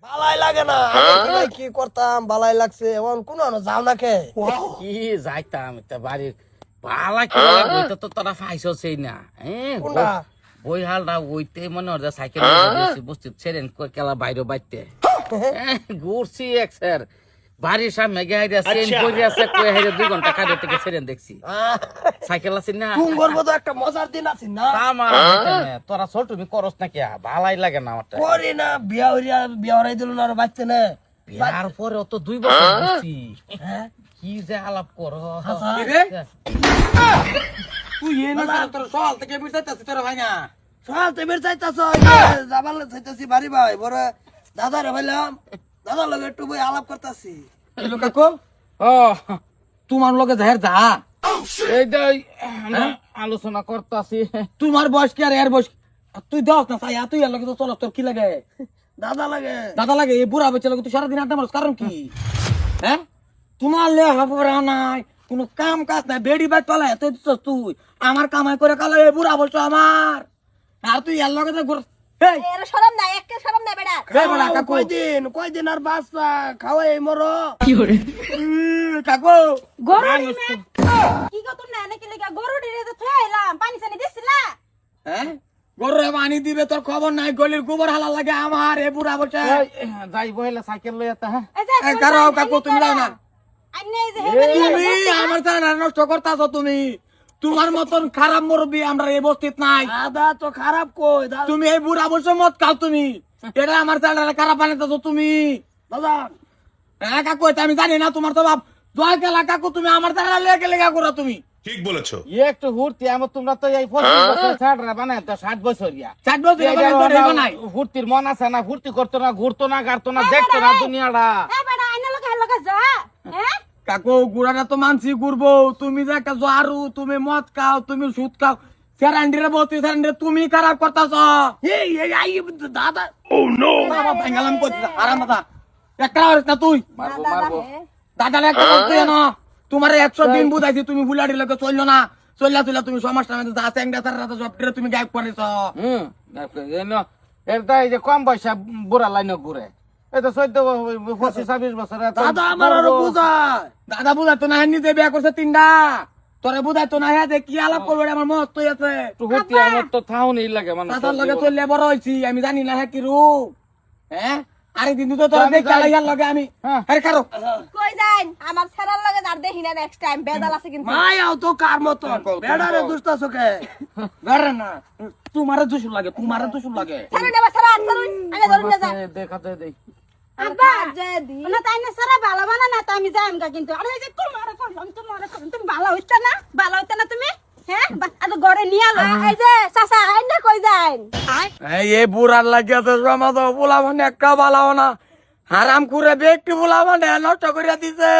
ভালাই লাগে না কি করতাম বালাই লাগছে এখন কোন যাও না কে কি যাইতাম এটা বাড়ির ভালা কি বইতে তো তোরা ফাইছো সেই না কোনটা বই হালটা ওইতে মনে হয় সাইকেল বসতে ছেড়েন কেলা বাইরে বাইতে ঘুরছি এক স্যার বাড়ির সামনে গিয়ে চেঞ্জ করে আছে কই হাইরে 2 ঘন্টা কাজে থেকে ছেড়েন দেখছি সাইকেল আছে না তুমি করবো তো একটা মজার দিন আছে না আমার তোরা ছোট তুমি করস না কি ভালাই লাগে না আমারটা করি না বিয়া হরাই দিল না আর বাচ্চা না বিয়ার পরে তো 2 বছর বসছি কি যে আলাপ করো তুই এনে তোর সকাল থেকে বিরতাছিস তোর ভাই না সকাল থেকে চাইতাছ যাবার চাইতাছি বাড়ি ভাই বড় দাদা রে ভাইলাম দাদার লগে একটু বই আলাপ করতাছি এলো কাকু ও তোমার লগে যাহের যা এইটাই আলোচনা করতেছি তোমার বয়স কি আর এর বয়স তুই দেখ না চাই তুই এর লগে তো চল তোর কি লাগে দাদা লাগে দাদা লাগে এই বুড়া বেচে লগে তুই সারাদিন আড্ডা মারস কারণ কি হ্যাঁ তোমার লেখাপড়া নাই কোনো কাম কাজ নাই বেড়ি বাই তলায় তুই দিচ্ছস তুই আমার কামাই করে কালো এই বুড়া বলছো আমার আর তুই এর লগে ঘুর এই এর শরম নাই একে শরম নাই বেটা এই বেটা কাকু কয়দিন আর বাঁচবা খাওয়াই মরো কাকু গরু কি গো তুমি এনে কি লাগা গরু ডিরে তো থইলাম পানি সানি দিছিলা হ্যাঁ গরুরে পানি দিবে তোর খবর নাই গলির গোবর হালা লাগে আমার এ বুড়া বলছে যাই বইলে সাইকেল লইয়া তা হ্যাঁ এই কারো কাকু তুমি যাও না আইনে যে হেবে তুমি আমার সাথে নষ্ট করতাছো তুমি তোমার মতন খারাপ মুরব্বি আমরা এই বস্তিত নাই দাদা তো খারাপ কই তুমি এই বুড়া বলছো মত খাও তুমি এটা আমার সাথে খারাপ বানাইতেছো তুমি দাদা হ্যাঁ কাকু এটা আমি জানি না তোমার তো বাপ জয় গেলা কাকু তুমি আমার সাথে লেগে লেগা করো তুমি ঠিক বলেছো একটু হুরতি আমার তোমরা তো এই 25 বছর ছাড়রা বানাই তো 60 বছরিয়া 60 বছর নাই হুরতির মন আছে না হুরতি করতো না ঘুরতো না গাড়তো না দেখতো না দুনিয়াটা এ বেটা আইনে লগে যা হ্যাঁ কাকু গুড়াটা তো মানছি ঘুরবো তুমি যে একটা জোয়ারু তুমি মদ খাও তুমি সুদ খাও সেরান্ডিরে বলছি সেরান্ডিরে তুমি খারাপ করতেছ এই আই দাদা গেলাম আরাম দাদা একটা না তুই মারবো মারবো দাদা একটা বলতে না তোমার 100 দিন বুঝাইছি তুমি বুলাড়ি লোকে চললো না চললা চললা তুমি সমস্যা মধ্যে যা চেংড়া তার রাতে জবটিরে তুমি গায়েব করেছ এটা এই যে কম পয়সা বুড়া লাইন ঘুরে এটা 26 বছর দাদা আমার আরো বুঝায় দাদা বুঝাইতো না নিজে বিয়া করছে 3টা তোরে বুঝাইতো না হ্যাঁ কি আলাপ করবে আমার মস্ত আছে হুরতি আমার তো থাও নেই লাগে মানে দাদার লগে চললে বড় হয়েছি আমি জানি না হ্যাঁ কি রূপ হ্যাঁ আরে দিন তো তোর দেখে লাগার লগে আমি আরে কারো কই যাইন আমার ছেড়ার লগে আর দেখি না নেক্সট টাইম বেদাল আছে কিন্তু মায়াও তো কার মতন বেড়ারে দুষ্টাছো কে বেড়ে না তোমারে দুশুর লাগে ছেড়ে দেবা ছেড়ে চলুন আগে ধরুন না যা দেখাতে দেই আব্বা না তাই না সারা ভালো বানা না তো আমি যাইম গা কিন্তু আরে এই যে তোমারে করলাম তুমি ভালো হইতা না তুমি হ্যাঁ আর ঘরে নিয়ে আলো এই যে চাচা আইনা কই যাইন এই বুড়ার লাগিয়া তো জমা তো বলা মানে একটা বালাও না হারাম করে ব্যক্তি বলা মানে নষ্ট করিয়া দিছে